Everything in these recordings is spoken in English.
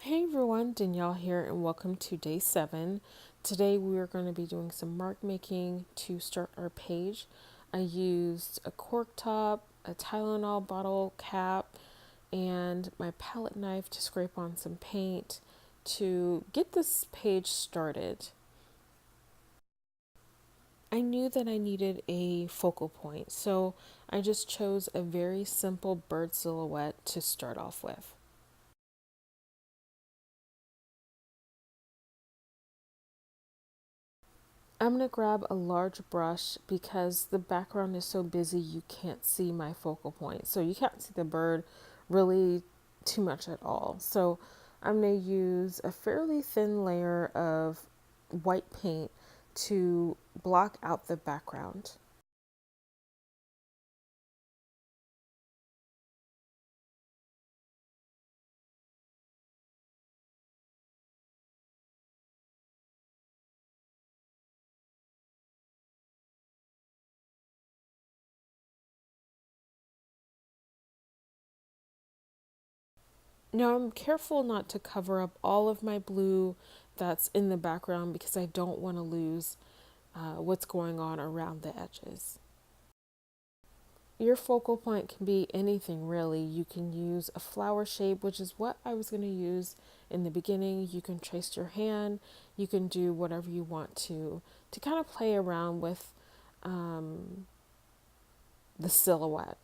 Hey everyone, Danielle here, and welcome to day 7. Today we are going to be doing some mark making to start our page. I used a cork top, a Tylenol bottle cap, and my palette knife to scrape on some paint to get this page started. I knew that I needed a focal point, so I just chose a very simple bird silhouette to start off with. I'm going to grab a large brush because the background is so busy you can't see my focal point. So you can't see the bird really too much at all. So I'm going to use a fairly thin layer of white paint to block out the background. Now I'm careful not to cover up all of my blue that's in the background because I don't want to lose what's going on around the edges. Your focal point can be anything really. You can use a flower shape, which is what I was going to use in the beginning. You can trace your hand. You can do whatever you want to kind of play around with um, the silhouette.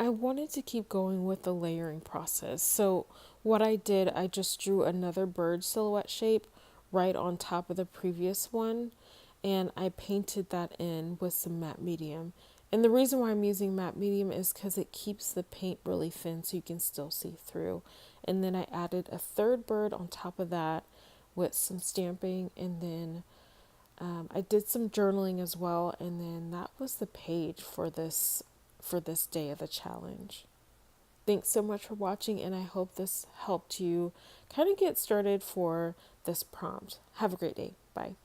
I wanted to keep going with the layering process. So what I did, I just drew another bird silhouette shape right on top of the previous one, and I painted that in with some matte medium. And the reason why I'm using matte medium is because it keeps the paint really thin so you can still see through. And then I added a third bird on top of that with some stamping, and then I did some journaling as well, and then that was the page for this day of the challenge. Thanks so much for watching, and I hope this helped you kind of get started for this prompt. Have a great day. Bye.